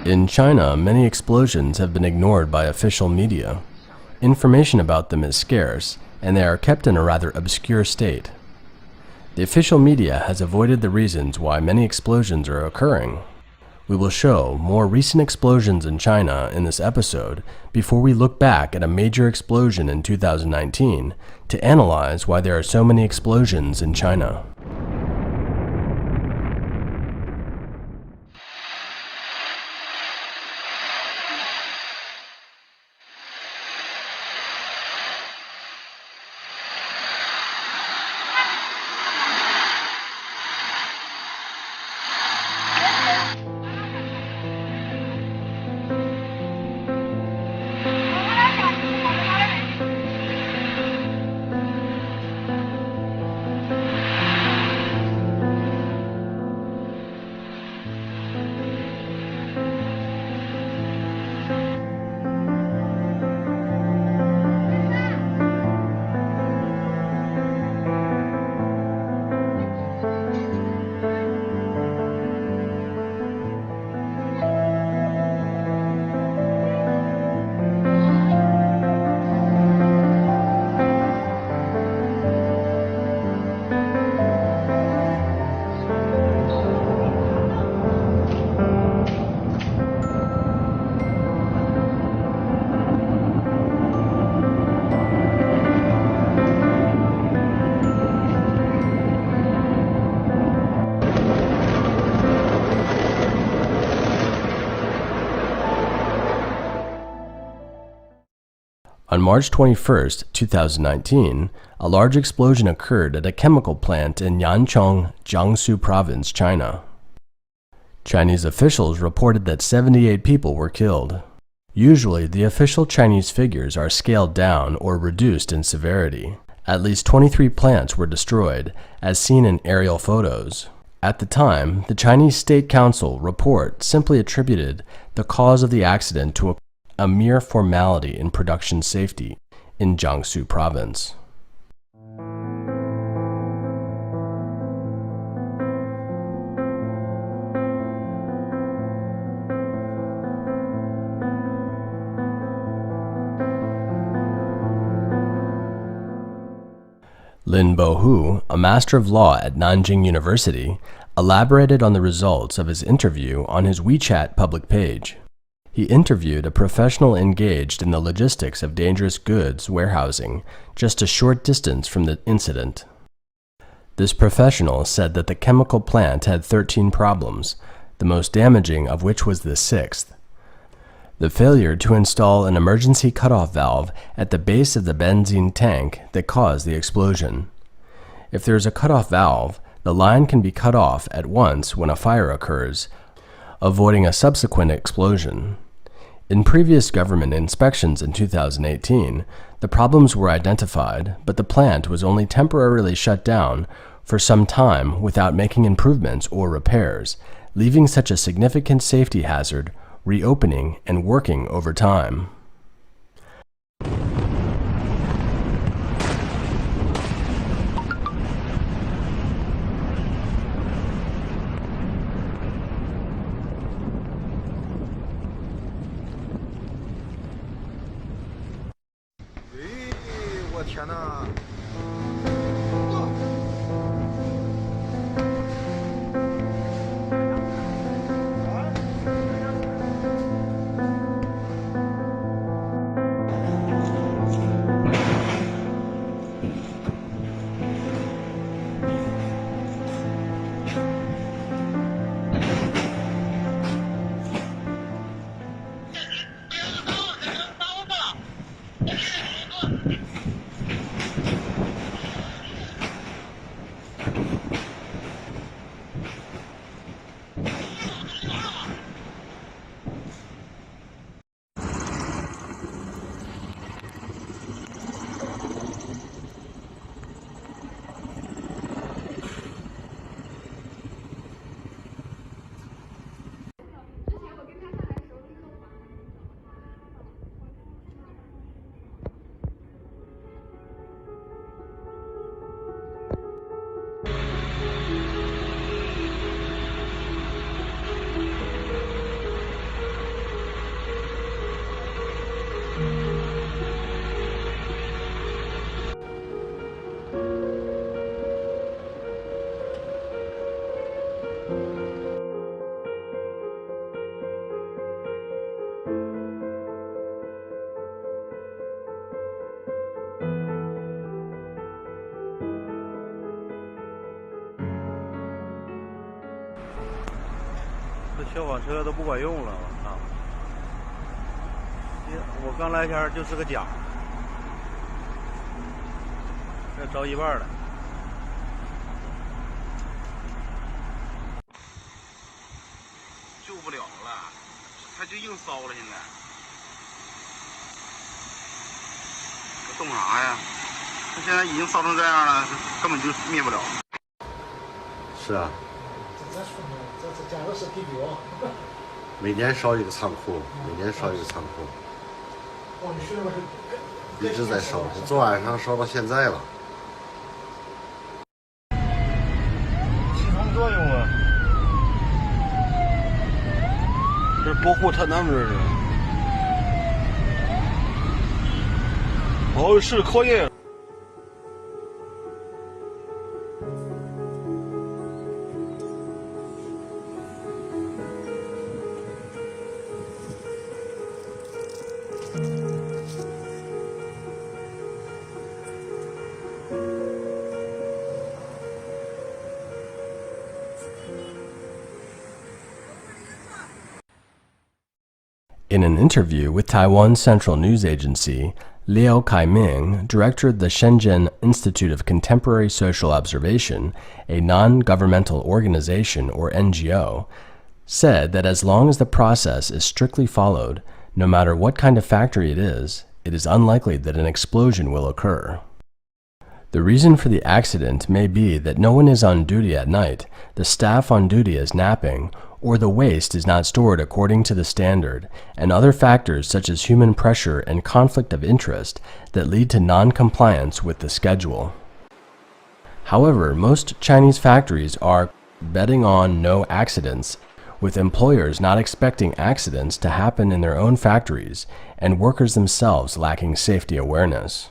In China, many explosions have been ignored by official media. Information about them is scarce, and they are kept in a rather obscure state. The official media has avoided the reasons why many explosions are occurring. We will show more recent explosions in China in this episode before we look back at a major explosion in 2019 to analyze why there are so many explosions in China. On March 21, 2019, a large explosion occurred at a chemical plant in Yancheng, Jiangsu Province, China. Chinese officials reported that 78 people were killed. Usually, the official Chinese figures are scaled down or reduced in severity. At least 23 plants were destroyed, as seen in aerial photos. At the time, the Chinese State Council report simply attributed the cause of the accident to a mere formality in production safety in Jiangsu Province. Lin Bohu, a Master of Law at Nanjing University, elaborated on the results of his interview on his WeChat public page. He interviewed a professional engaged in the logistics of dangerous goods warehousing just a short distance from the incident. This professional said that the chemical plant had 13 problems, the most damaging of which was the sixth: the failure to install an emergency cutoff valve at the base of the benzene tank that caused the explosion. If there is a cutoff valve, the line can be cut off at once when a fire occurs, avoiding a subsequent explosion. In previous government inspections in 2018, the problems were identified, but the plant was only temporarily shut down for some time without making improvements or repairs, leaving such a significant safety hazard reopening and working over time. 这消防车都不管用了，我操！我刚来前就是个假，这着一半了。救不了了，他就硬烧了，现在。这动啥呀？他现在已经烧成这样了，根本就灭不了。是啊。这假如是地表。每年烧一个仓库，每年烧一个仓库。哦，你说的是一直在烧，昨晚上烧到现在了。起什么作用啊？这保护他那边的。哦，是考验。In an interview with Taiwan's Central News Agency, Liu Kai-Ming, director of the Shenzhen Institute of Contemporary Social Observation, a non-governmental organization or NGO, said that as long as the process is strictly followed, no matter what kind of factory it is unlikely that an explosion will occur. The reason for the accident may be that no one is on duty at night, the staff on duty is napping, or the waste is not stored according to the standard, and other factors such as human pressure and conflict of interest that lead to non-compliance with the schedule. However, most Chinese factories are betting on no accidents, with employers not expecting accidents to happen in their own factories and workers themselves lacking safety awareness.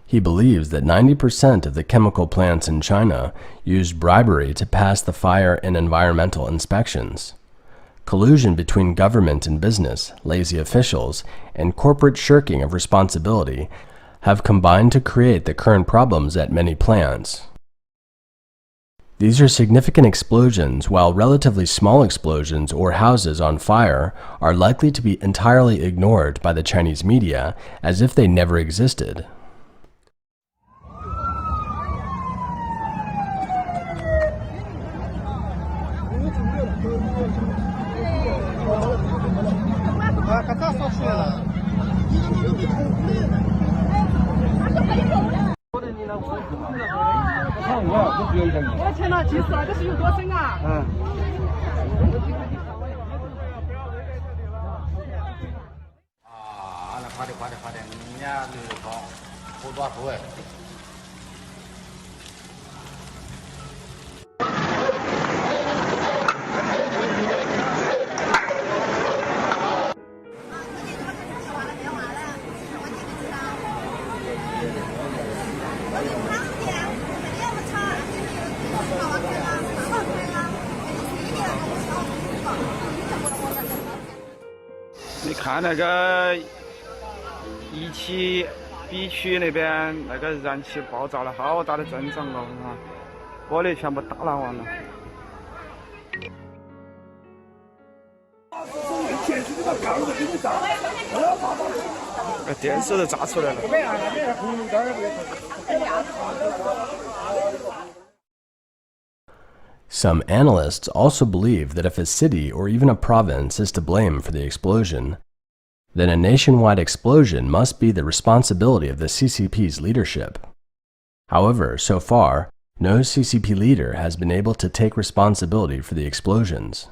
He believes that 90% of the chemical plants in China use bribery to pass the fire and environmental inspections. Collusion between government and business, lazy officials, and corporate shirking of responsibility have combined to create the current problems at many plants. These are significant explosions, while relatively small explosions or houses on fire are likely to be entirely ignored by the Chinese media as if they never existed.你看那个一期 B 区那边那个燃气爆炸了，好大的阵仗哦！玻璃全部打烂完了。电视都炸出来了。Some analysts also believe that if a city or even a province is to blame for the explosion, then a nationwide explosion must be the responsibility of the CCP's leadership. However, so far, no CCP leader has been able to take responsibility for the explosions.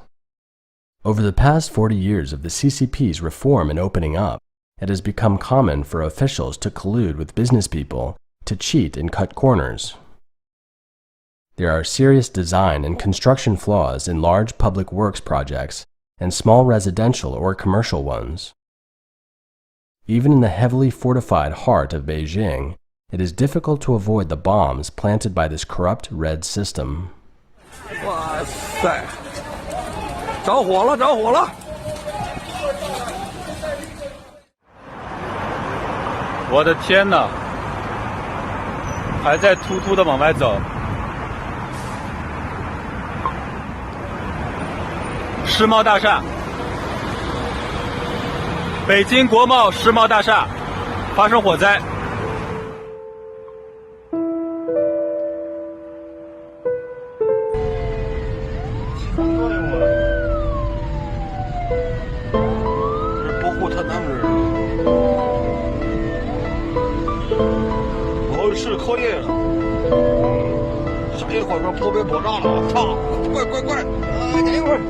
Over the past 40 years of the CCP's reform and opening up, it has become common for officials to collude with business people to cheat and cut corners. There are serious design and construction flaws in large public works projects and small residential or commercial ones. Even in the heavily fortified heart of Beijing, it is difficult to avoid the bombs planted by this corrupt red system. 哇塞！着火了，着火了！我的天哪！还在突突的往外走。世贸大厦，北京国贸世贸大厦发生火灾。保护他男人。哦，是可以了。下一会儿说破被爆炸了，操！快！哎，等一会儿。